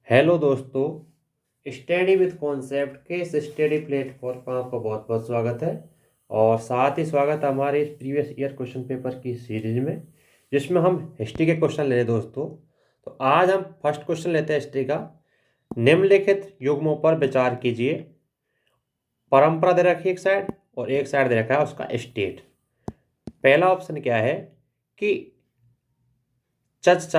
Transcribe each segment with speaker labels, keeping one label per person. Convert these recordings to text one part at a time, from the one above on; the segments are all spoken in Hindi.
Speaker 1: हेलो दोस्तों, स्टडी विद कॉन्सेप्ट के इस स्टडी प्लेटफॉर्म पर आपका बहुत बहुत स्वागत है। और साथ ही स्वागत है हमारे इस प्रीवियस ईयर क्वेश्चन पेपर की सीरीज में, जिसमें हम हिस्ट्री के क्वेश्चन ले रहे हैं दोस्तों। तो आज हम फर्स्ट क्वेश्चन लेते हैं हिस्ट्री का। निम्नलिखित युग्मों पर विचार कीजिए। परंपरा दे रखी है एक साइड और एक साइड दे रखा है उसका स्टेट। पहला ऑप्शन क्या है कि चच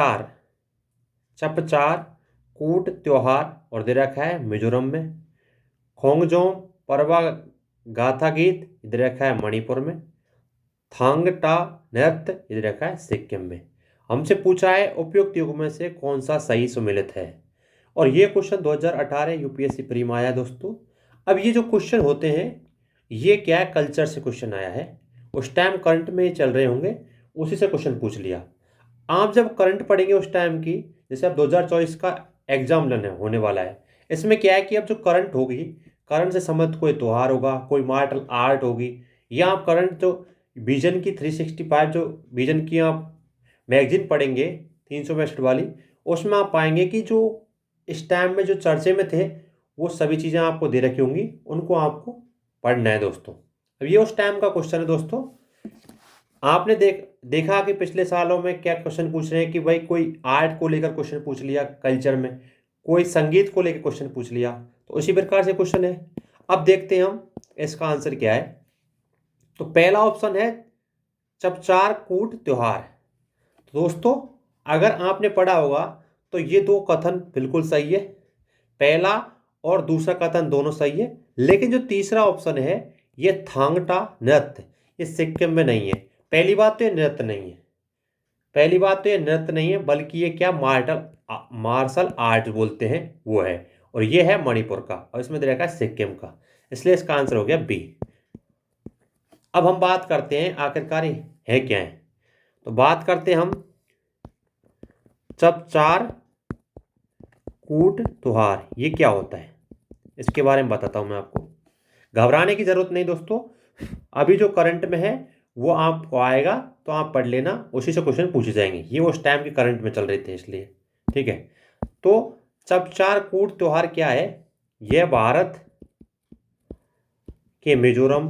Speaker 1: चपचार कूट त्योहार और दे रखा है मिजोरम में। खोंगजोम परवा गाथा गीत इधर रखा है मणिपुर में। थांगटा नृत्य इधर रखा है सिक्किम में। हमसे पूछा है उपयुक्त युग में से कौन सा सही सुमेलित है। और ये क्वेश्चन 2018 यूपीएससी प्री में आया दोस्तों। अब ये जो क्वेश्चन होते हैं ये क्या है, कल्चर से क्वेश्चन आया है। उस टाइम करंट में ही चल रहे होंगे, उसी से क्वेश्चन पूछ लिया। आप जब करंट पढ़ेंगे उस टाइम की, जैसे अब 2024 का एग्जाम लेने होने वाला है, इसमें क्या है कि अब जो करंट होगी, करंट से संबंधित कोई त्योहार होगा, कोई मार्शल आर्ट होगी, या आप करंट जो विजन की 365 जो विजन की आप मैगजीन पढ़ेंगे 362 वाली, उसमें आप पाएंगे कि जो इस टाइम में जो चर्चे में थे वो सभी चीज़ें आपको दे रखी होंगी, उनको आपको पढ़ना है दोस्तों। अब ये उस टाइम का क्वेश्चन है दोस्तों। आपने देखा कि पिछले सालों में क्या क्वेश्चन पूछ रहे हैं कि भाई कोई आर्ट को लेकर क्वेश्चन पूछ लिया, कल्चर में कोई संगीत को लेकर क्वेश्चन पूछ लिया, तो उसी प्रकार से क्वेश्चन है। अब देखते हैं हम इसका आंसर क्या है। तो पहला ऑप्शन है चपचार कूट त्योहार। तो दोस्तों अगर आपने पढ़ा होगा तो ये दो कथन बिल्कुल सही है, पहला और दूसरा कथन दोनों सही है। लेकिन जो तीसरा ऑप्शन है ये थांगटा नृत्य, ये सिक्किम में नहीं है। पहली बात तो ये नृत्य नहीं है, पहली बात तो ये नृत्य नहीं है, बल्कि ये क्या मार्शल आर्ट बोलते हैं वो है। और ये है मणिपुर का, और इसमें दे रखा है सिक्किम का। इसलिए इसका आंसर हो गया बी। अब हम बात करते हैं आखिरकार ये है क्या है। तो बात करते हैं हम चपचार कूट त्योहार, ये क्या होता है इसके बारे में बताता हूं मैं आपको। घबराने की जरूरत नहीं दोस्तों, अभी जो करंट में है वो आपको आएगा तो आप पढ़ लेना, उसी से क्वेश्चन पूछे जाएंगे। ये उस टाइम के करंट में चल रहे थे इसलिए, ठीक है। तो चपचार कूट त्योहार क्या है, यह भारत के मिजोरम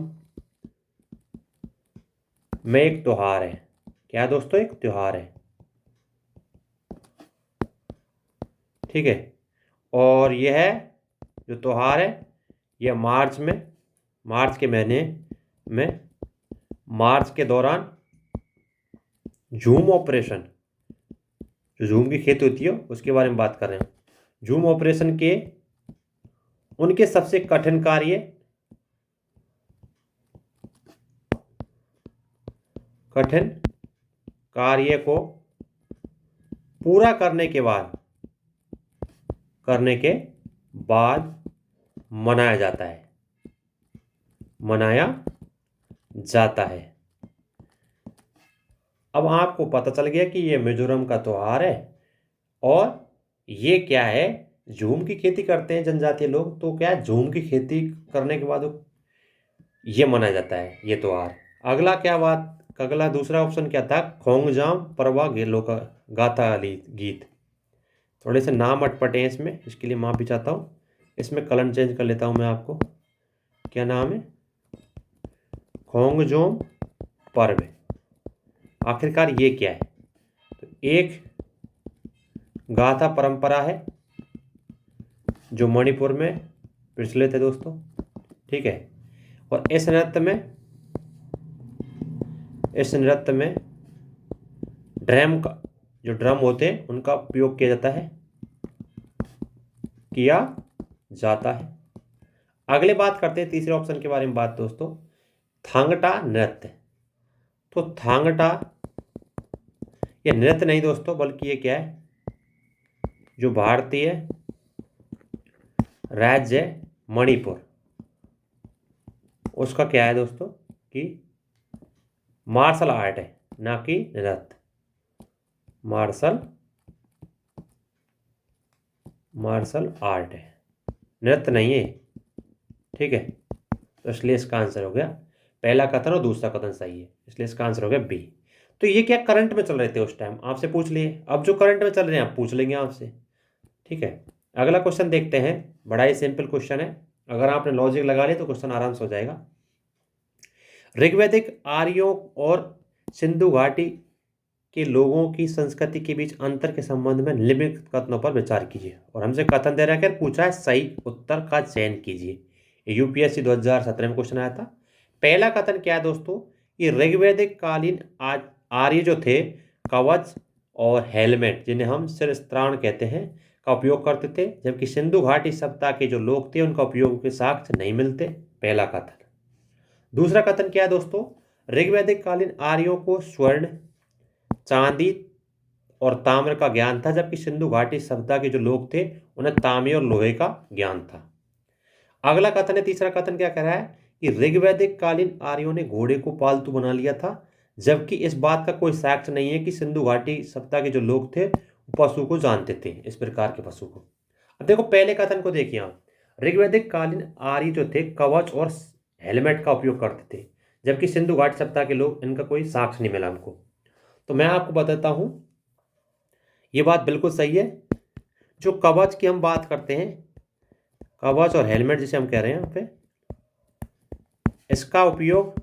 Speaker 1: में एक त्योहार है। क्या है दोस्तों, एक त्योहार है, ठीक है। और यह जो त्योहार है यह मार्च के महीने में, मार्च के दौरान झूम ऑपरेशन, जो झूम की खेती होती है उसके बारे में बात कर रहे हैं। झूम ऑपरेशन के उनके सबसे कठिन कार्य को पूरा करने के बाद मनाया जाता है। अब आपको पता चल गया कि ये मिजोरम का त्योहार है। और ये क्या है, झूम की खेती करते हैं जनजातीय लोग, तो क्या है झूम की खेती करने के बाद ये मनाया जाता है ये त्योहार। अगला दूसरा ऑप्शन क्या था, खोंगजाम परवा गेलो का गाथा गीत। थोड़े से नाम अटपटे हैं इसमें, इसके लिए माफ़ी चाहता हूँ। इसमें कलन चेंज कर लेता हूँ मैं आपको। क्या नाम है, खोंगजोम पर्व। आखिरकार ये क्या है, तो एक गाथा परंपरा है जो मणिपुर में प्रचलित है दोस्तों, ठीक है। और इस नृत्य में जो ड्रम होते हैं उनका उपयोग किया जाता है। अगले बात करते हैं तीसरे ऑप्शन के बारे में बात दोस्तों, थांगटा नृत्य। तो थांगटा ये नृत्य नहीं दोस्तों, बल्कि ये क्या है, जो भारतीय राज्य मणिपुर उसका क्या है दोस्तों कि मार्शल आर्ट है, ना कि नृत्य। मार्शल आर्ट है, नृत्य नहीं है, ठीक है। तो इसलिए इसका आंसर हो गया पहला कथन और दूसरा कथन सही है, इसलिए इसका आंसर हो गया बी। तो ये क्या करंट में चल रहे थे उस टाइम, आपसे पूछ लिए। अब जो करंट में चल रहे हैं आप पूछ लेंगे आपसे, ठीक है। अगला क्वेश्चन देखते हैं, बड़ा ही सिंपल क्वेश्चन है, अगर आपने लॉजिक लगा लिया तो क्वेश्चन आराम से हो जाएगा। ऋग्वैदिक आर्यों और सिंधु घाटी के लोगों की संस्कृति के बीच अंतर के संबंध में निम्नलिखित कथनों पर विचार कीजिए। और हमसे कथन दे रखा है, पूछा है सही उत्तर का चयन कीजिए। यूपीएससी 2017 में क्वेश्चन आया था। पहला कथन क्या है दोस्तों, कि ऋग्वैदिक कालीन आर्य जो थे कवच और हेलमेट, जिन्हें हम शिरस्त्राण कहते हैं, का उपयोग करते थे, जबकि सिंधु घाटी सभ्यता के जो लोग थे उनका उपयोग के साक्ष्य नहीं मिलते। पहला कथन। दूसरा कथन क्या है दोस्तों, ऋग्वैदिक कालीन आर्यों को स्वर्ण, चांदी और ताम्र का ज्ञान था, जबकि सिंधु घाटी सभ्यता के जो लोग थे उन्हें तांबे और लोहे का ज्ञान था। अगला कथन है, तीसरा कथन क्या कह रहा है, कि ऋग्वैदिक कालीन आर्यों ने घोड़े को पालतू बना लिया था, जबकि इस बात का कोई साक्ष्य नहीं है कि सिंधु घाटी सभ्यता के जो लोग थे पशु को जानते थे, इस प्रकार के पशु को। अब देखो पहले कथन को देखिए आप, ऋग्वैदिक कालीन आर्य जो थे कवच और हेलमेट का उपयोग करते थे, जबकि सिंधु घाटी सभ्यता के लोग, इनका कोई साक्ष्य नहीं मिला हमको। तो मैं आपको बताता हूं, ये बात बिल्कुल सही है। जो कवच की हम बात करते हैं, कवच और हेलमेट जिसे हम कह रहे हैं यहाँ पे, इसका उपयोग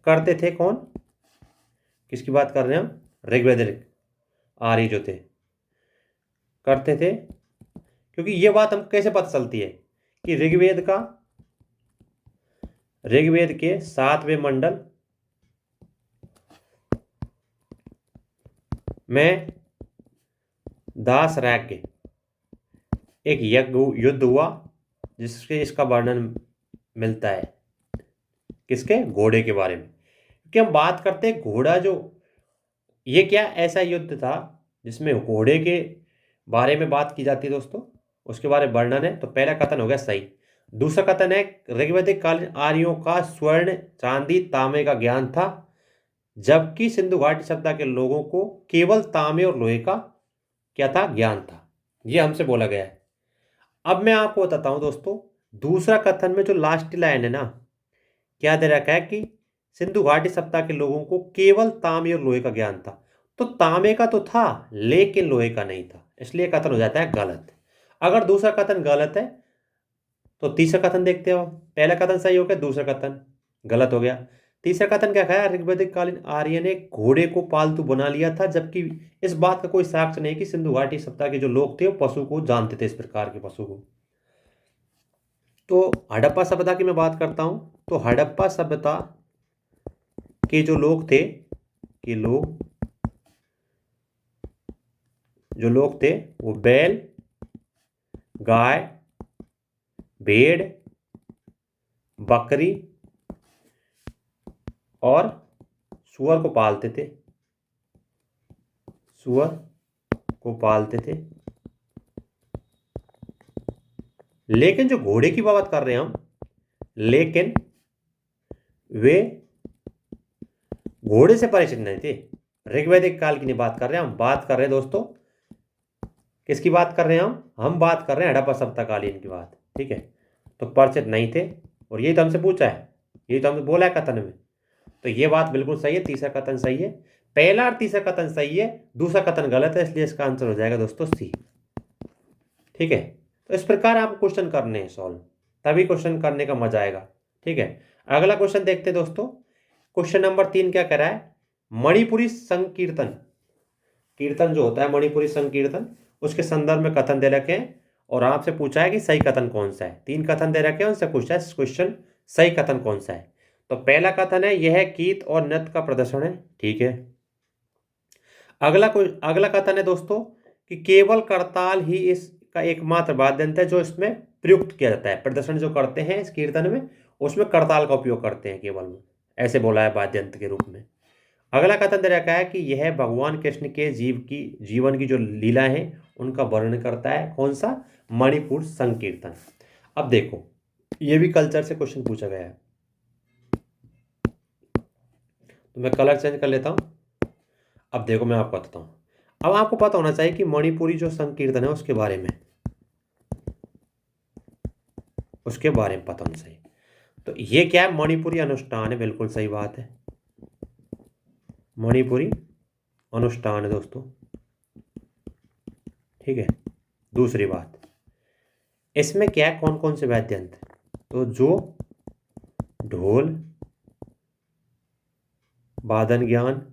Speaker 1: करते थे कौन, किसकी बात कर रहे हैं हम, ऋग्वैदिक आर्य जो थे करते थे। क्योंकि ये बात हम कैसे पता चलती है कि ऋग्वेद के 7वें मंडल में दास राज्य एक युद्ध हुआ, जिसके इसका वर्णन मिलता है, किसके, घोड़े के बारे में। क्योंकि हम बात करते हैं घोड़ा, जो ये क्या ऐसा युद्ध था जिसमें घोड़े के बारे में बात की जाती है दोस्तों, उसके बारे में वर्णन है। तो पहला कथन हो गया सही। दूसरा कथन है, ऋग्वैदिक कालीन आर्यों का स्वर्ण, चांदी, तांबे का ज्ञान था, जबकि सिंधु घाटी सभ्यता के लोगों को केवल तांबे और लोहे का क्या था, ज्ञान था। ये हमसे बोला गया है। अब मैं आपको बताता हूं दोस्तों, दूसरा कथन में जो लास्ट लाइन है ना, क्या दे रखा है कि सिंधु घाटी सभ्यता के लोगों को केवल तांबे और लोहे का ज्ञान था। तो तांबे का तो था लेकिन लोहे का नहीं था, इसलिए कथन हो जाता है गलत। अगर दूसरा कथन गलत है तो तीसरा कथन देखते हो। पहला कथन सही हो गया, दूसरा कथन गलत हो गया। तीसरा कथन क्या कहा, ऋग्वैदिक कालीन आर्य ने घोड़े को पालतू बना लिया था, जबकि इस बात का कोई साक्ष्य नहीं कि सिंधु घाटी सभ्यता के जो लोग थे वो पशु को जानते थे, इस प्रकार के पशु को। तो हड़प्पा सभ्यता की मैं बात करता हूं, तो हड़प्पा सभ्यता के जो लोग थे, वो बैल, गाय, भेड़, बकरी और सुअर को पालते थे। लेकिन जो घोड़े की बात कर रहे हैं हम, लेकिन वे घोड़े से परिचित नहीं थे। ऋग्वैदिक काल की नहीं बात कर रहे हैं हम, बात कर रहे हैं दोस्तों, किसकी बात कर रहे हैं हम बात कर रहे हैं हड़प्पा सभ्यता कालीन की बात, ठीक है। तो परिचित नहीं थे, और यही तो हमसे पूछा है, यही तो हमसे बोला है कथन में। तो ये बात बिल्कुल सही है, तीसरा कथन सही है। पहला और तीसरा कथन सही है, दूसरा कथन गलत है, इसलिए इसका आंसर हो जाएगा दोस्तों सी, ठीक है। तो इस प्रकार आप क्वेश्चन करने हैं सॉल्व, तभी क्वेश्चन करने का मजा आएगा, ठीक है। अगला क्वेश्चन देखते हैं दोस्तों। क्वेश्चन नंबर 3 क्या कह रहा है, मणिपुरी संकीर्तन, कीर्तन जो होता है मणिपुरी संकीर्तन, उसके संदर्भ में कथन दे रखे हैं, और आपसे पूछा है कि सही कथन कौन सा है। 3 कथन दे रखे हैं, उनसे पूछा है क्वेश्चन सही कथन कौन सा है। तो पहला कथन है, यह गीत और नृत्य का प्रदर्शन है, ठीक है। अगला कथन है दोस्तों कि केवल करताल ही इसका एकमात्र वाद्य यंत्र है जो इसमें प्रयुक्त किया जाता है। प्रदर्शन जो करते हैं इस कीर्तन में, उसमें करताल का उपयोग करते हैं केवल में, ऐसे बोला है वाद्य यंत्र के रूप में। अगला कथन दे रखा है कि यह भगवान कृष्ण के जीवन की जो लीला है उनका वर्णन करता है, कौन सा, मणिपुर संकीर्तन। अब देखो, ये भी कल्चर से क्वेश्चन पूछा गया है, तो मैं कलर चेंज कर लेता हूं। अब देखो मैं आपको बताता हूं, अब आपको पता होना चाहिए कि मणिपुरी जो संकीर्तन है उसके बारे में पता होना चाहिए। तो ये क्या है, मणिपुरी अनुष्ठान है, बिल्कुल सही बात है, मणिपुरी अनुष्ठान है दोस्तों। ठीक है। दूसरी बात, इसमें क्या है, कौन कौन से वाद्य यंत्र, तो जो ढोल, वादन ज्ञान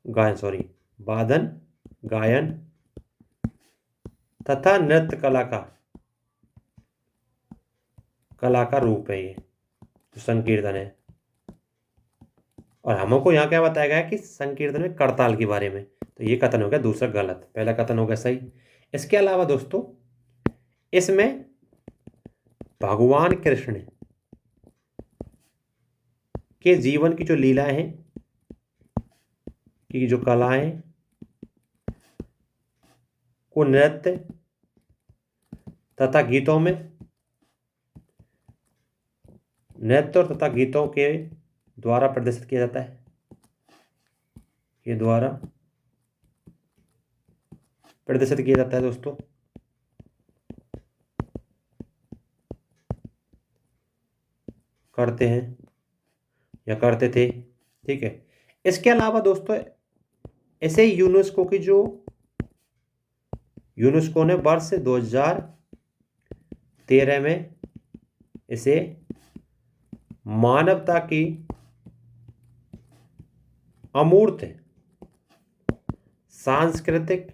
Speaker 1: गायन सॉरी वादन, गायन तथा नृत्य कला का रूप है ये जो संकीर्तन है। और हमको यहाँ क्या बताया गया है कि संकीर्तन में करताल के बारे में, तो ये कथन हो गया दूसरा गलत, पहला कथन हो गया सही। इसके अलावा दोस्तों इसमें भगवान कृष्ण के जीवन की जो लीलाएं हैं, की जो कलाएं को नृत्य तथा गीतों में, नृत्य और तथा गीतों के द्वारा प्रदर्शित किया जाता है, के द्वारा प्रदर्शित किया जाता है दोस्तों। करते हैं या करते थे, ठीक है। इसके अलावा दोस्तों ऐसे यूनेस्को ने वर्ष 2013 में इसे मानवता की अमूर्त सांस्कृतिक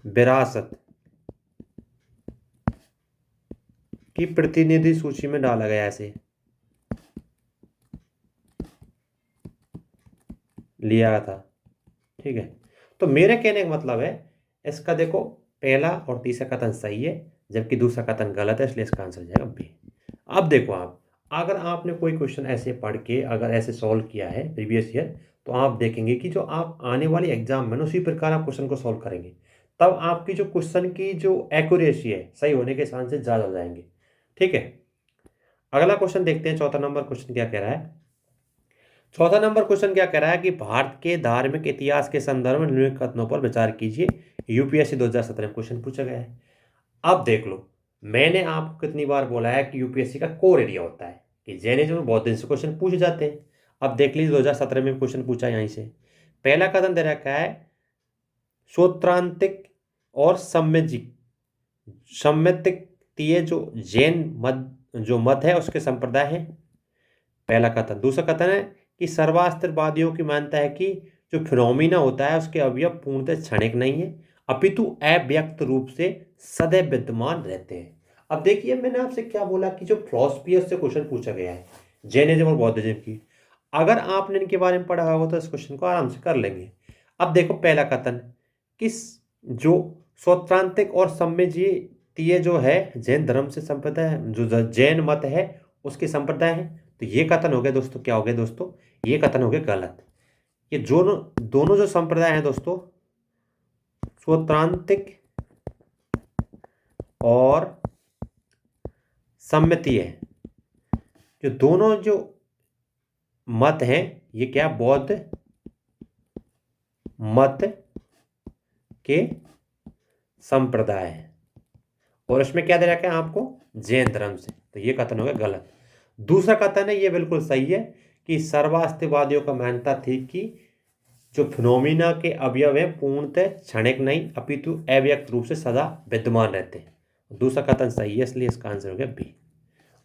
Speaker 1: विरासत की प्रतिनिधि सूची में डाला गया, ऐसे लिया था, ठीक है। तो मेरे कहने का मतलब है इसका देखो पहला और तीसरा कथन सही है जबकि दूसरा कथन गलत है, इसलिए इसका आंसर जाएगा बी। अब देखो आप, अगर आपने कोई क्वेश्चन ऐसे पढ़ के अगर ऐसे सॉल्व किया है प्रीवियस ईयर, तो आप देखेंगे कि जो आप आने वाले एग्जाम में उसी प्रकार आप क्वेश्चन को सॉल्व करेंगे, तब आपकी जो क्वेश्चन की जो एक्यूरेसी है सही होने के चांसेस ज़्यादा हो जाएंगे, ठीक है। अगला क्वेश्चन देखते हैं, चौथा नंबर क्वेश्चन क्या कह रहा है। चौथा नंबर क्वेश्चन क्या कह रहा है कि भारत के धार्मिक इतिहास के संदर्भ में निम्नलिखित कथनों पर विचार कीजिए। यूपीएससी 2017 में क्वेश्चन पूछा गया है। अब देख लो, मैंने आपको कितनी बार बोला है कि यूपीएससी का कोर एरिया होता है कि जैनिज्म में बहुत दिन से क्वेश्चन पूछे जाते हैं। अब देख लीजिए 2017 में क्वेश्चन पूछा यहीं से। पहला कथन दे रखा है सौत्रांतिक और सम्मितीय जो जैन मत है उसके संप्रदाय है, पहला कथन। दूसरा कथन है कि सर्वास्त्रवादियों की मानता है कि जो फिनोमिना होता है उसके अवयव पूर्णतः क्षणिक नहीं है अपितु अव्यक्त रूप से सदैव विद्यमान रहते हैं। अब देखिए मैंने आपसे क्या बोला कि जो फिलॉसफी है उससे क्वेश्चन पूछा गया है जैनिज्म और बौद्धिज्म की, अगर आपने इनके बारे में पढ़ा होगा तो इस क्वेश्चन को आराम से कर लेंगे। अब देखो पहला कथन, किस जो सौत्रांतिक और सम्मितीय जो है जैन धर्म से संप्रदाय, जो जैन मत है उसके संप्रदाय है, तो ये कथन हो गया दोस्तों, क्या हो गया दोस्तों, ये कथन हो गया गलत। ये दोनों जो संप्रदाय हैं दोस्तों, सौत्रांतिक और सम्मितीय है, जो दोनों जो मत हैं ये क्या बौद्ध मत के संप्रदाय है और इसमें क्या दे रखा है आपको जैन धर्म से, तो ये कथन हो गया गलत। दूसरा कथन है ये बिल्कुल सही है कि सर्वास्तिवादियों का मान्यता थी कि जो फिनोमिना के अवयव हैं पूर्णतः क्षणिक नहीं अपितु अव्यक्त रूप से सदा विद्यमान रहते हैं। दूसरा कथन सही है, इसलिए इसका आंसर हो गया बी।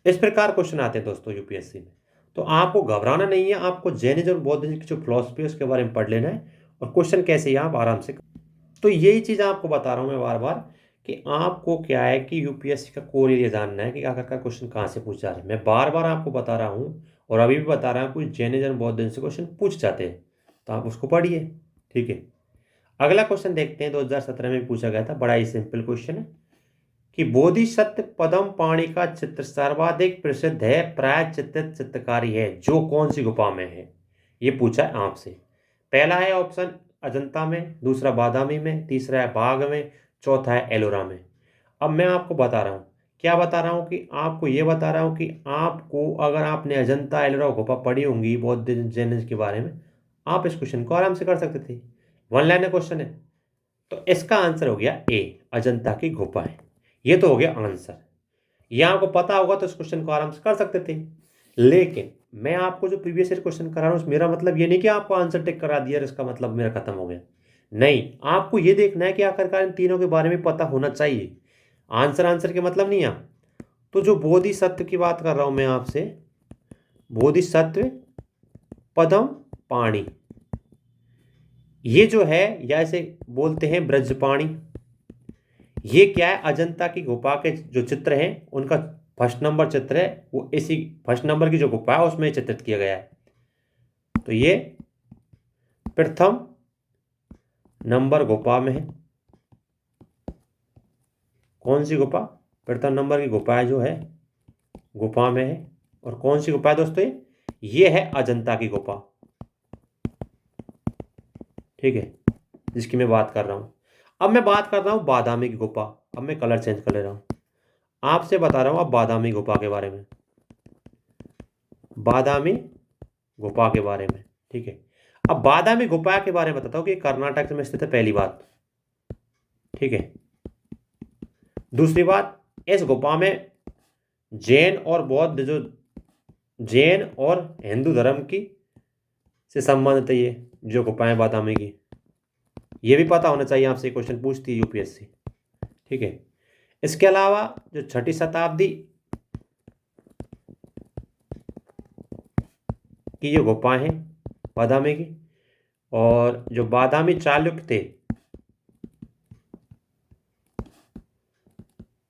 Speaker 1: इस प्रकार क्वेश्चन आते हैं दोस्तों यूपीएससी में, तो आपको घबराना नहीं है, आपको जैनिज्म और बौद्धिज्म की जो फिलॉसफी है उसके बारे में पढ़ लेना है और क्वेश्चन कैसे है आप आराम से। तो यही चीज़ आपको बता रहा हूँ मैं बार बार कि आपको क्या है कि यूपीएससी का कोर एरिया जानना है कि आखिरकार क्वेश्चन कहाँ से पूछ जा रहे हैं। मैं बार बार आपको बता रहा हूँ और अभी भी बता रहा हूँ, कुछ जैनिज्म बौद्धिज्म से क्वेश्चन पूछ जाते हैं तो आप उसको पढ़िए, ठीक है। अगला क्वेश्चन देखते हैं, 2017 में पूछा गया था, बड़ा ही सिंपल क्वेश्चन है कि बोधिसत्व पद्म पाणि का चित्र सर्वाधिक प्रसिद्ध है प्राय चित्रित चित्रकारी है जो कौन सी गुफा में है, ये पूछा है आपसे। पहला है ऑप्शन अजंता में, दूसरा बादामी में, तीसरा है बाघ में, चौथा है एलोरा में। अब मैं आपको बता रहा हूँ, क्या बता रहा हूँ कि आपको ये बता रहा हूँ कि आपको अगर आपने अजंता एलोरा गुफा पढ़ी होंगी बौद्ध जैन के बारे में, आप इस क्वेश्चन को आराम से कर सकते थे, वन लाइनर क्वेश्चन है। तो इसका आंसर हो गया ए, अजंता की गुफाएं। ये तो हो गया आंसर, ये आपको पता होगा तो इस क्वेश्चन को आराम से कर सकते थे। लेकिन मैं आपको जो प्रीवियस ईयर क्वेश्चन करा रहा हूँ मेरा मतलब ये नहीं कि आपको आंसर टिक करा दिया और इसका मतलब मेरा खत्म हो गया। नहीं, आपको ये देखना है कि आखिरकार इन तीनों के बारे में पता होना चाहिए। आंसर आंसर के मतलब नहीं है। तो जो बोधिसत्व की बात कर रहा हूं मैं आपसे, बोधिसत्व पदम पाणी, ये जो है या इसे बोलते हैं ब्रजपाणी। ये क्या है, अजंता की गुफा के जो चित्र हैं उनका फर्स्ट नंबर चित्र है, वो इसी फर्स्ट नंबर की जो गुफा है उसमें चित्रित किया गया है। तो ये प्रथम नंबर गुफा में है। कौन सी गुफा? प्रथम नंबर की गुफा जो है गुफा में है। और कौन सी गुफा है दोस्तों? ये है अजंता की गुफा, ठीक है, जिसकी मैं बात कर रहा हूं। अब मैं बात कर रहा हूं बादामी की गुफा। अब मैं कलर चेंज कर ले रहा हूं, आपसे बता रहा हूं अब बादामी गुफा के बारे में, बादामी गुफा के बारे में, ठीक है। अब बादामी गुफा के बारे में बताता हूं कि कर्नाटक में स्थित है, पहली बात, ठीक है। दूसरी बात, इस गुफा में जैन और बौद्ध जो जैन और हिंदू धर्म की से संबंधित है ये जो गुफाएं बादामी की। ये भी पता होना चाहिए, आपसे क्वेश्चन पूछती है यूपीएससी, ठीक है। इसके अलावा जो 6ठी शताब्दी की जो गुफाएं हैं बादामी की, और जो बादामी चालुक्य थे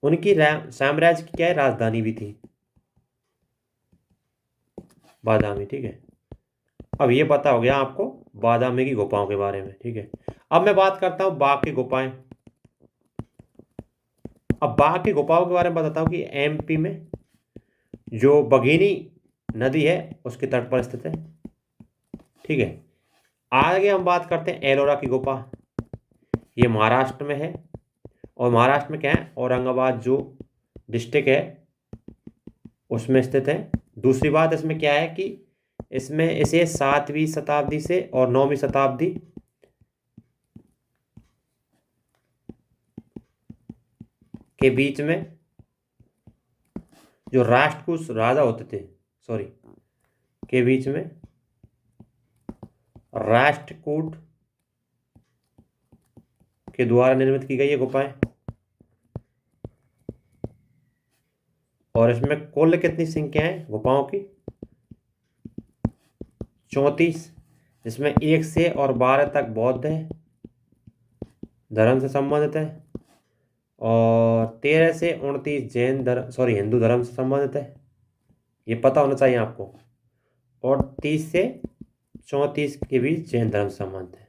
Speaker 1: उनकी साम्राज्य की क्या है, राजधानी भी थी बादामी, ठीक है। अब ये पता हो गया आपको बादामी की गुफाओं के बारे में, ठीक है। अब मैं बात करता हूँ बाघ की गुफाएं। अब बाघ की गुफाओं के बारे में बताता हूँ कि एमपी में जो बघेनी नदी है उसके तट पर स्थित है, ठीक है। आगे हम बात करते हैं एलोरा की गुफा। ये महाराष्ट्र में है, और महाराष्ट्र में क्या है, औरंगाबाद जो डिस्ट्रिक्ट है उसमें स्थित है। दूसरी बात इसमें क्या है कि इसमें इसे 7वीं शताब्दी से और 9वीं शताब्दी के बीच में जो राष्ट्रकूट राजा होते थे, सॉरी, के बीच में राष्ट्रकूट के द्वारा निर्मित की गई है गुफाएं। और इसमें कुल कितनी संख्या है गुफाओं की? 34, जिसमें 1 से और 12 तक बौद्ध है धर्म से संबंधित है, और 13 से 29 जैन धर्म, सॉरी, हिंदू धर्म से संबंधित है। ये पता होना चाहिए आपको। और 30 से 34 के बीच जैन धर्म से संबंधित है,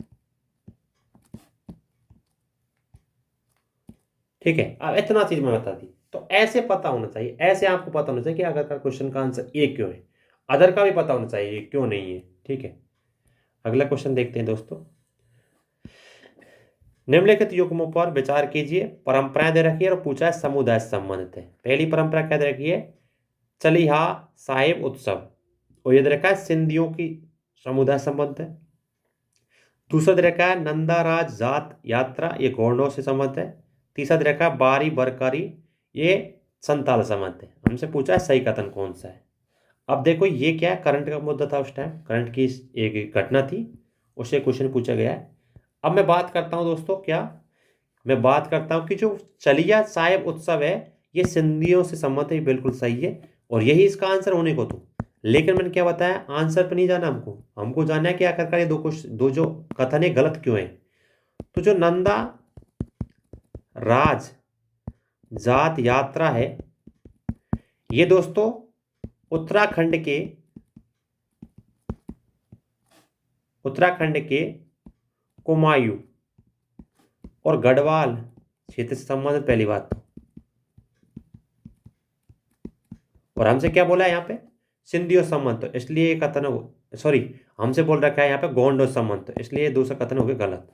Speaker 1: ठीक है। अब इतना चीज मैं बता दी, तो ऐसे पता होना चाहिए, ऐसे आपको पता होना चाहिए कि अगर का क्वेश्चन का आंसर ए क्यों है, अदर का भी पता होना चाहिए क्यों नहीं है, ठीक है। अगला क्वेश्चन देखते हैं दोस्तों। निम्नलिखित युग्मों पर विचार कीजिए। परंपराएं दे रखी है और पूछा है समुदाय से संबंधित है। पहली परंपरा क्या दे रखी है? चलिहा साहिब उत्सव, और ये दे रखा है सिंधियों की समुदाय संबंध है। दूसरा दे रखा है नंदाराज जात यात्रा, ये गोंडों से संबंध है। तीसरा दे रखा है बारी बरकारी, ये संताल संबंध है। हमसे पूछा है सही कथन कौन सा है। अब देखो ये क्या है, करंट का मुद्दा था उस टाइम, करंट की एक घटना थी, उससे क्वेश्चन पूछा गया है। अब मैं बात करता हूं दोस्तों, क्या मैं बात करता हूं कि जो चलिया साहिब उत्सव है ये सिंधियों से संबंधित है, बिल्कुल सही है, और यही इसका आंसर होने को तो। लेकिन मैंने क्या बताया, आंसर पर नहीं जाना हमको, हमको जानना है कि आखिरकार ये दो जो कथन है गलत क्यों है। तो जो नंदा राज जात यात्रा है ये दोस्तों उत्तराखंड के कुमायूं और गढ़वाल क्षेत्र से संबंधित, पहली बात। और हमसे क्या बोला है यहाँ पे, सिंधियों संबंध, तो इसलिए ये कथन, सॉरी, हमसे बोल रखा है यहाँ पे गोंडो संबंध, तो इसलिए दूसरा कथन हो गया गलत।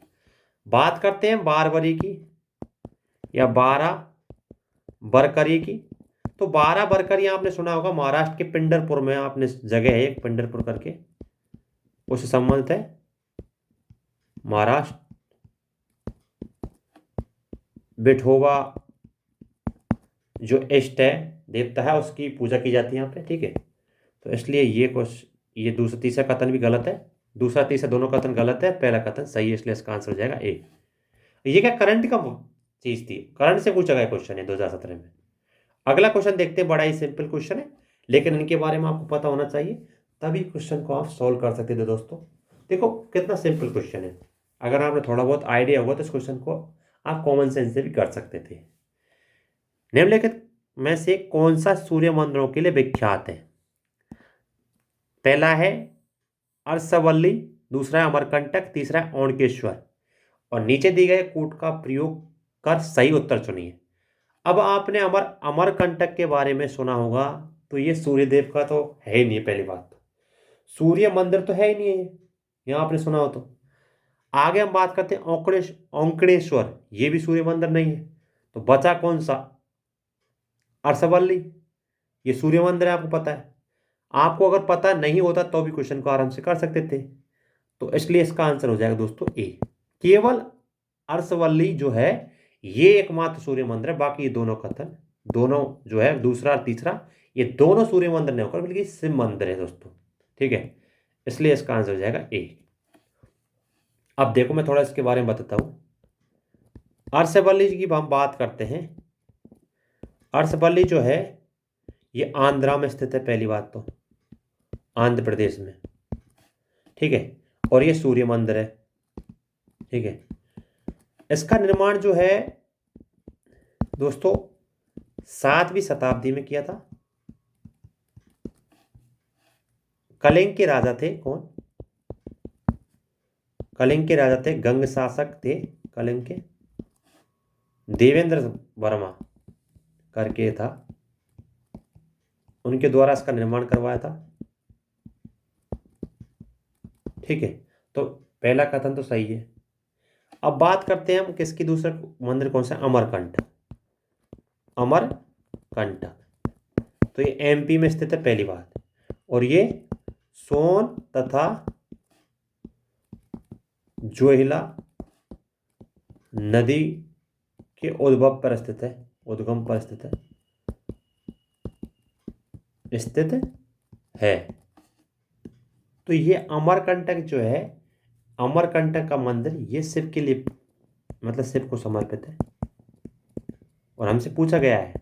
Speaker 1: बात करते हैं बारबरी की या बारह बरकरी की। तो बारह बरकरी आपने सुना होगा, महाराष्ट्र के पिंडरपुर में आपने जगह है एक पिंडरपुर करके, उससे संबंधित है महाराष्ट्र। विठोबा जो इष्ट है देवता है उसकी पूजा की जाती है यहाँ पे, ठीक है। तो इसलिए ये दूसरा तीसरा कथन भी गलत है, दूसरा तीसरा दोनों कथन गलत है, पहला कथन सही है, इसलिए इसका आंसर हो जाएगा ए। ये क्या करंट का चीज थी, करंट से पूछा गया क्वेश्चन है 2017 में। अगला क्वेश्चन देखते हैं, बड़ा ही सिंपल क्वेश्चन है, लेकिन इनके बारे में आपको पता होना चाहिए, तभी क्वेश्चन को आप सॉल्व कर सकते थे दोस्तों। देखो कितना सिंपल क्वेश्चन है, अगर आपने थोड़ा बहुत आइडिया होगा तो इस क्वेश्चन को आप कॉमन सेंस से भी कर सकते थे। निम्नलिखित में से कौन सा सूर्य मंदिरों के लिए विख्यात है? पहला है अर्सवल्ली, दूसरा है अमरकंटक, तीसरा है औणकेश्वर, और नीचे दिए गए कूट का प्रयोग कर सही उत्तर चुनिए। अब आपने अमरकंटक के बारे में सुना होगा, तो ये सूर्यदेव का तो है ही नहीं, पहली बात तो सूर्य मंदिर तो है ही नहीं है, यहाँ आपने सुना हो तो। आगे हम बात करते हैं औंकड़ेश्वर, ये भी सूर्य मंदिर नहीं है, तो बचा कौन सा? अर्सवल्ली, ये सूर्य मंदिर है, आपको पता है। आपको अगर पता नहीं होता तो भी क्वेश्चन को आराम से कर सकते थे, तो इसलिए इसका आंसर हो जाएगा दोस्तों ए। केवल अर्सवल्ली जो है ये एकमात्र सूर्य मंदिर है, बाकी ये दोनों कथन, दोनों जो है दूसरा और तीसरा, ये दोनों सूर्य मंदिर नहीं होकर बल्कि शिव मंदिर है दोस्तों, ठीक है, इसलिए इसका आंसर हो जाएगा ए। अब देखो मैं थोड़ा इसके बारे में बताता हूं। अर्सवल्ली की हम बात करते हैं। अर्सवल्ली जो है ये आंध्रा में स्थित है, पहली बात तो आंध्र प्रदेश में, ठीक है, और ये सूर्य मंदिर है, ठीक है। इसका निर्माण जो है दोस्तों 7वीं शताब्दी में किया था। कलिंग के राजा थे कौन? कलिंग के राजा थे, गंग शासक थे कलिंग के, देवेंद्र वर्मा करके था, उनके द्वारा इसका निर्माण करवाया था, ठीक है। तो पहला कथन तो सही है। अब बात करते हैं हम किसकी, दूसरा मंदिर कौन सा? अमरकंटक। अमरकंटक तो ये एमपी में स्थित है, पहली बात, और ये सोन तथा जोहिला नदी के उद्भव पर स्थित है, उद्गम पर स्थित है। तो ये अमरकंटक जो है, अमरकंटक का मंदिर ये शिव के लिए, मतलब शिव को समर्पित है। और हमसे पूछा गया है,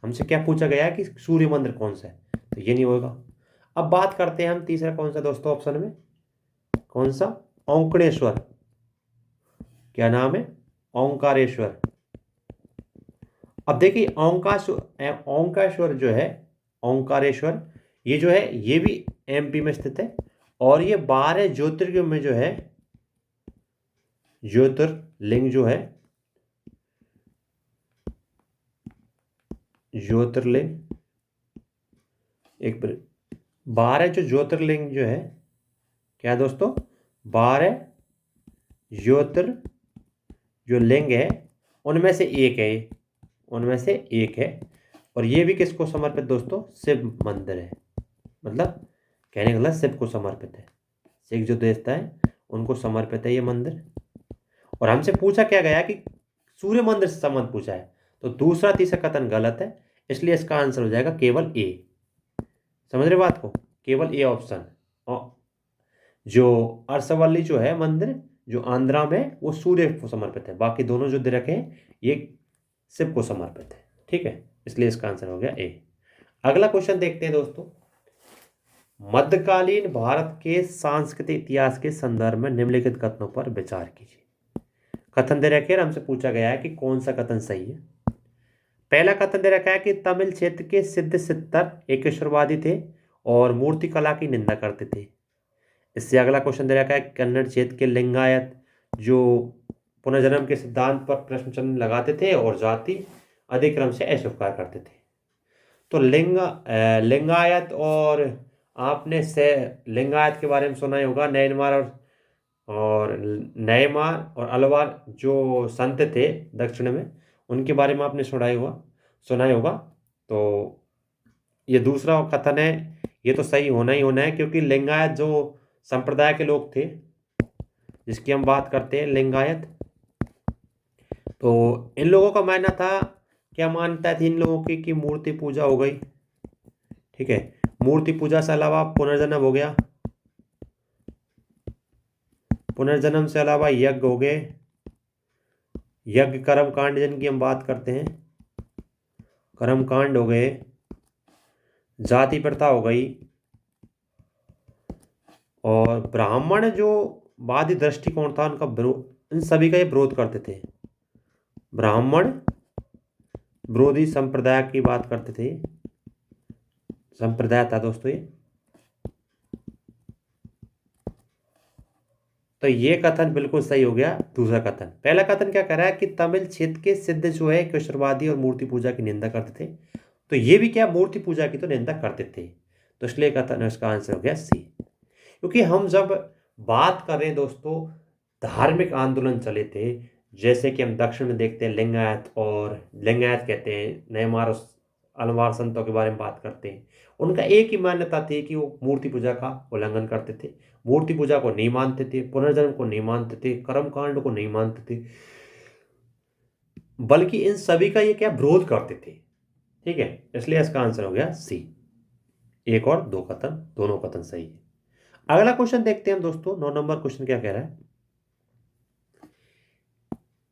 Speaker 1: हमसे क्या पूछा गया है कि सूर्य मंदिर कौन सा है, तो ये नहीं होगा। अब बात करते हैं हम तीसरा कौन सा दोस्तों, ऑप्शन में कौन सा? औंकड़ेश्वर। क्या नाम है? ओंकारेश्वर। अब देखिए ओंकारेश्वर जो है, ओंकारेश्वर ये जो है ये भी एमपी में स्थित है, और ये 12 ज्योतिर्लिंग में जो है, ज्योतिर्लिंग जो है, ज्योतिर्लिंग एक 12 जो ज्योतिर्लिंग जो है, क्या दोस्तों? 12 जो लिंग है उनमें से एक है, उनमें से एक है, और ये भी किसको समर्पित दोस्तों? शिव मंदिर है, मतलब कहने का मतलब शिव को समर्पित है, सिख जो देवता है उनको समर्पित है ये मंदिर। और हमसे पूछा क्या गया कि सूर्य मंदिर से संबंध पूछा है, तो दूसरा तीसरा कथन गलत है, इसलिए इसका आंसर हो जाएगा केवल ए। समझ रहे बात को? केवल ए ऑप्शन। जो अर्सवल्ली जो है मंदिर जो आंध्रा में, वो सूर्य को समर्पित है, बाकी दोनों जो दे रखे हैं ये शिव को समर्पित है, ठीक है, इसलिए इसका आंसर हो गया ए। अगला क्वेश्चन देखते हैं दोस्तों। मध्यकालीन भारत के सांस्कृतिक इतिहास के संदर्भ में निम्नलिखित कथनों पर विचार कीजिए। कथन दे रखे हैं, हमसे पूछा गया है कि कौन सा कथन सही है। पहला कथन दे रखा है कि तमिल क्षेत्र के सिद्ध सित्तर एकेश्वरवादी थे और मूर्ति कला की निंदा करते थे। इससे अगला क्वेश्चन दे रखा है कन्नड़ क्षेत्र के लिंगायत जो पुनर्जन्म के सिद्धांत पर प्रश्न चिन्ह लगाते थे और जाति अधिक्रम से अस्वीकार करते थे। तो लिंगायत, और आपने से लिंगायत के बारे में सुना ही होगा, नयमार और अलवार जो संत थे दक्षिण में, उनके बारे में आपने सुना ही होगा। तो ये दूसरा कथन है, ये तो सही होना ही होना है, क्योंकि लिंगायत जो संप्रदाय के लोग थे जिसकी हम बात करते हैं, लिंगायत, तो इन लोगों का मानना था, क्या मानता थी इन लोगों की, कि मूर्ति पूजा हो गई, ठीक है, मूर्ति पूजा से अलावा पुनर्जन्म हो गया, पुनर्जन्म से अलावा यज्ञ हो गए, यज्ञ कर्म कांड जिनकी हम बात करते हैं, कर्म कांड हो गए, जाति प्रथा हो गई, और ब्राह्मण जो वादी दृष्टिकोण था उनका इन सभी का ये विरोध करते थे। ब्राह्मण विरोधी संप्रदाय की बात करते थे, संप्रदाय था दोस्तों ये। तो ये कथन बिल्कुल सही हो गया दूसरा कथन। पहला कथन क्या कह रहा है कि तमिल क्षेत्र के सिद्ध जो है ईश्वरवादी और मूर्ति पूजा की निंदा करते थे। तो ये भी क्या मूर्ति पूजा की तो निंदा करते थे, तो इसलिए कथन इसका आंसर हो गया सी। क्योंकि हम जब बात कर रहे हैं दोस्तों, धार्मिक आंदोलन चले थे, जैसे कि हम दक्षिण में देखते हैं लिंगायत, और लिंगायत कहते हैं नेमार अलवार संतों के बारे में बात करते हैं। उनका एक ही मान्यता थी कि वो मूर्ति पूजा का उल्लंघन करते थे, मूर्ति पूजा को नहीं मानते थे, पुनर्जन्म को नहीं मानते थे, कर्मकांड को नहीं मानते थे, बल्कि इन सभी का ये क्या विरोध करते थे। ठीक है, इसलिए इसका आंसर हो गया सी। एक और दो कथन, दोनों कथन सही है। अगला क्वेश्चन देखते हैं हम दोस्तों, 9 नंबर क्वेश्चन क्या कह रहा है।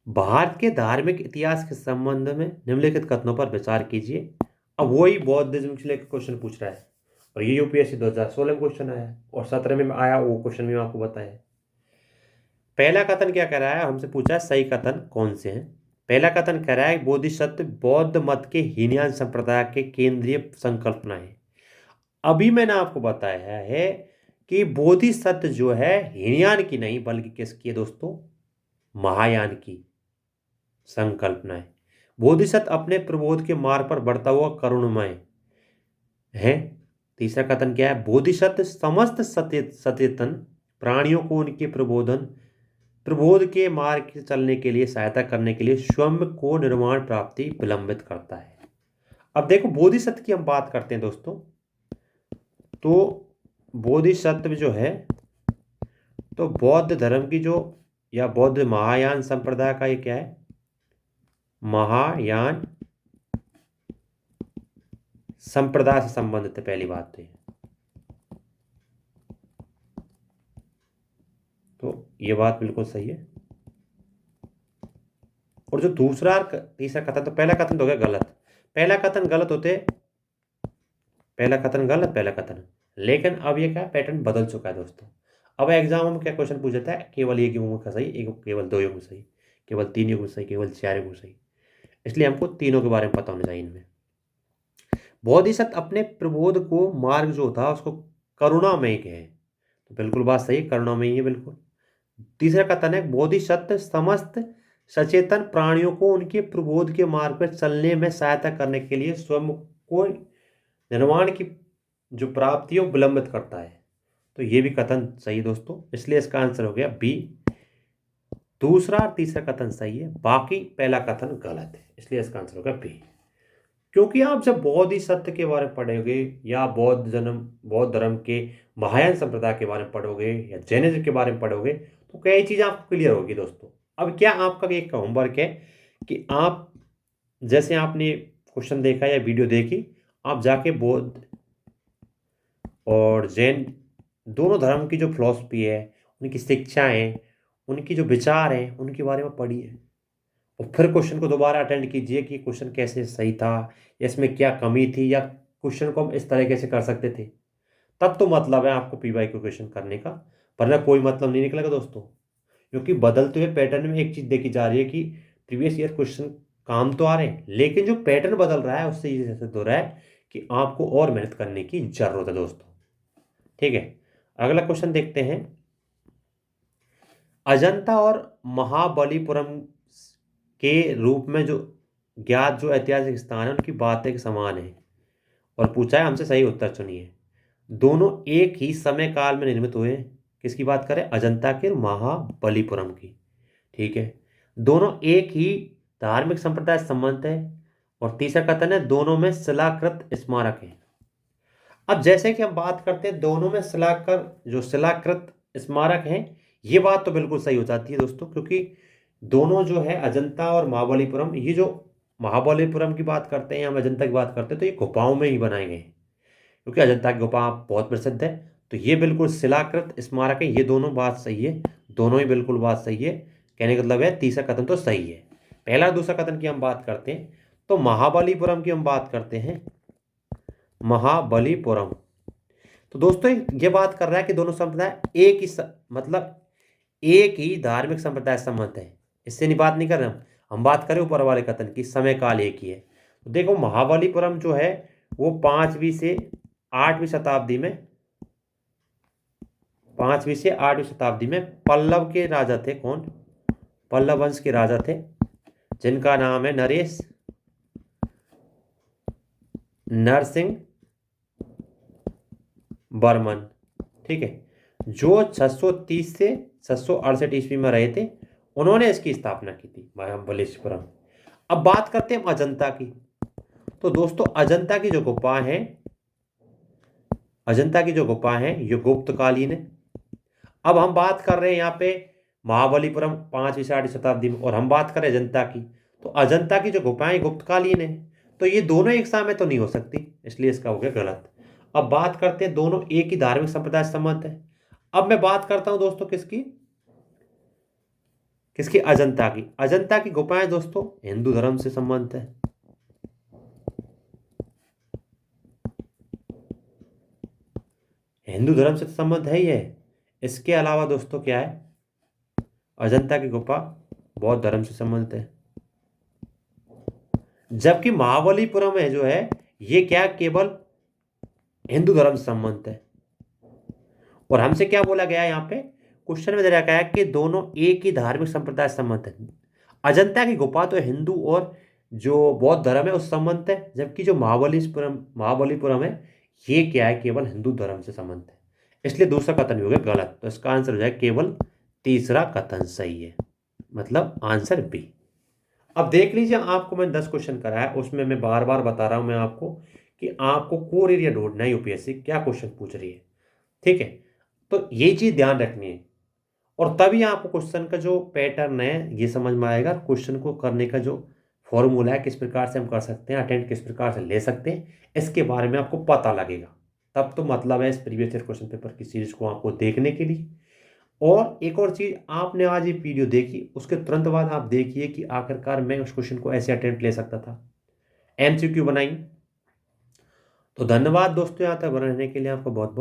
Speaker 1: भारत के धार्मिक इतिहास के संबंध में निम्नलिखित कथनों पर विचार कीजिए। अब वही बौद्धिज्म से लेकर क्वेश्चन पूछ रहा है, और ये यूपीएससी 2016 में क्वेश्चन आया और 17 में आया, वो क्वेश्चन भी मैं आपको बताया। पहला कथन क्या कह रहा है, हमसे पूछा है सही कथन कौन से हैं। पहला कथन कह रहा है बोधिसत्व बौद्ध मत के हीनयान संप्रदाय के केंद्रीय संकल्पना है। अभी मैंने आपको बताया है कि बोधिसत्व जो है हीनयान की नहीं बल्कि किसकी है दोस्तों, महायान की संकल्पना है। बोधिसत्व अपने प्रबोध के मार्ग पर बढ़ता हुआ करुणमय है। तीसरा कथन क्या है, बोधिसत्व समस्त सचेतन प्राणियों को उनके प्रबोध के मार्ग से चलने के लिए सहायता करने के लिए स्वयं को निर्वाण प्राप्ति विलंबित करता है। अब देखो बोधिसत्व की हम बात करते हैं दोस्तों, तो बोधिसत्व जो है तो बौद्ध धर्म की जो या बौद्ध महायान संप्रदाय का ये क्या है, महायान संप्रदाय से संबंधित है। पहली बात तो ये बात बिल्कुल सही है। और जो दूसरा तीसरा कथन, तो पहला कथन तो हो गया गलत, पहला कथन गलत होते, पहला कथन गलत, पहला कथन। लेकिन अब ये क्या पैटर्न बदल चुका है दोस्तों। अब एग्जाम में क्या क्वेश्चन पूछ जाता है, केवल एक युग्म का सही, एक केवल 2 युग्म सही, केवल 3 युग्म सही, केवल 4 युग्म सही। इसलिए हमको तीनों के बारे में पता होना चाहिए इनमें। बोधिसत्व अपने प्रबोध को मार्ग जो था उसको करुणामय है, तो बिल्कुल बात सही, करुणामय है बिल्कुल। तीसरा कथन है बोधिसत्व समस्त सचेतन प्राणियों को उनके प्रबोध के मार्ग पर चलने में सहायता करने के लिए स्वयं को निर्वाण की जो प्राप्ति है विलंबित करता है, तो ये भी कथन सही दोस्तों। इसलिए इसका आंसर हो गया बी। दूसरा और तीसरा कथन सही है, बाकी पहला कथन गलत है, इसलिए इसका आंसर होगा बी। क्योंकि आप जब बोधिसत्व के बारे में पढ़ोगे या बौद्ध धर्म के महायान संप्रदाय के बारे में पढ़ोगे या जैनिज्म के बारे में पढ़ोगे तो कई चीज़ें आपको क्लियर होगी दोस्तों। अब क्या आपका एक होमवर्क है कि आप जैसे आपने क्वेश्चन देखा या वीडियो देखी, आप जाके बौद्ध और जैन दोनों धर्म की जो फिलॉसफी है, उनकी शिक्षाएं, उनकी जो विचार हैं, उनके बारे में पढ़िए और फिर क्वेश्चन को दोबारा अटेंड कीजिए कि क्वेश्चन कैसे सही था या इसमें क्या कमी थी या क्वेश्चन को हम इस तरीके से कर सकते थे। तब तो मतलब है आपको पीवाई को क्वेश्चन करने का, वरना कोई मतलब नहीं निकलेगा दोस्तों। क्योंकि बदलते हुए पैटर्न में एक चीज़ देखी जा रही है कि प्रीवियस ईयर क्वेश्चन काम तो आ रहे हैं, लेकिन जो पैटर्न बदल रहा है उससे ये सिद्ध हो रहा है कि आपको और मेहनत करने की जरूरत है दोस्तों। ठीक है, अगला क्वेश्चन देखते हैं। अजंता और महाबलीपुरम के रूप में जो ज्ञात जो ऐतिहासिक स्थान है उनकी बातें एक समान है, और पूछा है हमसे सही उत्तर चुनिए। दोनों एक ही समय काल में निर्मित हुए, किसकी बात करें, अजंता के और महाबलीपुरम की। ठीक है, दोनों एक ही धार्मिक संप्रदाय से संबंधित है, और तीसरा कथन है दोनों में शिलाकृत स्मारक है। अब जैसे कि हम बात करते हैं दोनों में शिलाकृत स्मारक हैं, ये बात तो बिल्कुल सही हो जाती है दोस्तों, क्योंकि दोनों जो है अजंता और महाबलीपुरम, ये जो महाबलीपुरम की बात करते हैं या हम अजंता की बात करते हैं तो ये गुफाओं में ही बनाए गए हैं। क्योंकि अजंता की गुफा बहुत प्रसिद्ध है। तो ये बिल्कुल शिलाकृत स्मारक है। ये दोनों बात सही है, दोनों ही बिल्कुल बात सही है। कहने का मतलब है तीसरा कथन तो सही है। पहला दूसरा कथन की हम बात करते हैं तो महाबलीपुरम की हम बात करते हैं। महाबलीपुरम, तो दोस्तों ये बात कर रहा है कि दोनों संप्रदाय एक ही मतलब एक ही धार्मिक संप्रदाय संबंध है। इससे नहीं बात नहीं कर रहे हम बात करें ऊपर वाले कथन की, समय काल एक ही है। तो देखो महाबलीपुरम जो है वो 5वीं से 8वीं शताब्दी में 5वीं से 8वीं शताब्दी में पल्लव के राजा थे। कौन? पल्लव वंश के राजा थे जिनका नाम है नरेश नरसिंह बर्मन। ठीक है, जो 630 से 668 ईस्वी में रहे थे, उन्होंने इसकी स्थापना की थी महाबलेश्वरम। अब बात करते हैं अजंता की। तो दोस्तों अजंता की जो गुफा है, अजंता की जो गुफा है ये गुप्तकालीन है। अब हम बात कर रहे हैं यहाँ पे महाबलीपुरम 5वीं से 8वीं शताब्दी में, और हम बात करें अजंता की, तो अजंता की जो गुफाएं गुप्तकालीन है। तो ये दोनों एक समय तो नहीं हो सकती, इसलिए इसका हो गया गलत। अब बात करते हैं दोनों एक ही धार्मिक संप्रदाय से संबंध है। अब मैं बात करता हूं दोस्तों किसकी किसकी अजंता की। अजंता की गुफाएं दोस्तों हिंदू धर्म से संबंध है। हिंदू धर्म से संबंध है ही है। इसके अलावा दोस्तों क्या है, अजंता की गुफा बौद्ध धर्म से संबंधित है। जबकि महाबलीपुरम है जो है ये क्या केवल हिंदू धर्म से संबंधित है। और हमसे क्या बोला गया है यहाँ पे क्वेश्चन में दे रखा है कि दोनों एक ही धार्मिक संप्रदाय से संबंधित है। अजंता की गुफा तो हिंदू और जो बौद्ध धर्म है उस संबंधित है, जबकि जो महाबलीपुरम है ये क्या है, केवल हिंदू धर्म से संबंधित है। इसलिए दूसरा कथन भी हो गया गलत। तो इसका आंसर हो जाए केवल तीसरा कथन सही है, मतलब आंसर बी। अब देख लीजिए, आपको मैं 10 क्वेश्चन कराया, उसमें मैं बार बार बता रहा हूं मैं आपको कि आपको कोर एरिया ढूंढना है, यूपीएससी क्या क्वेश्चन पूछ रही है। ठीक है, तो ये चीज ध्यान रखनी है, और तभी आपको क्वेश्चन का जो पैटर्न है ये समझ में आएगा। क्वेश्चन को करने का जो फॉर्मूला है, किस प्रकार से हम कर सकते हैं, अटेंड किस प्रकार से ले सकते हैं, इसके बारे में आपको पता लगेगा। तब तो मतलब है इस प्रीवियस ईयर क्वेश्चन पेपर की सीरीज को आपको देखने के लिए। और एक और चीज, आपने आज ये वीडियो देखी, उसके तुरंत बाद आप देखिए कि आखिरकार मैं उस क्वेश्चन को ऐसे अटेम्प्ट ले सकता था, एमसीक्यू बनाई। तो धन्यवाद दोस्तों, यहाँ तक बने रहने के लिए आपका बहुत बहुत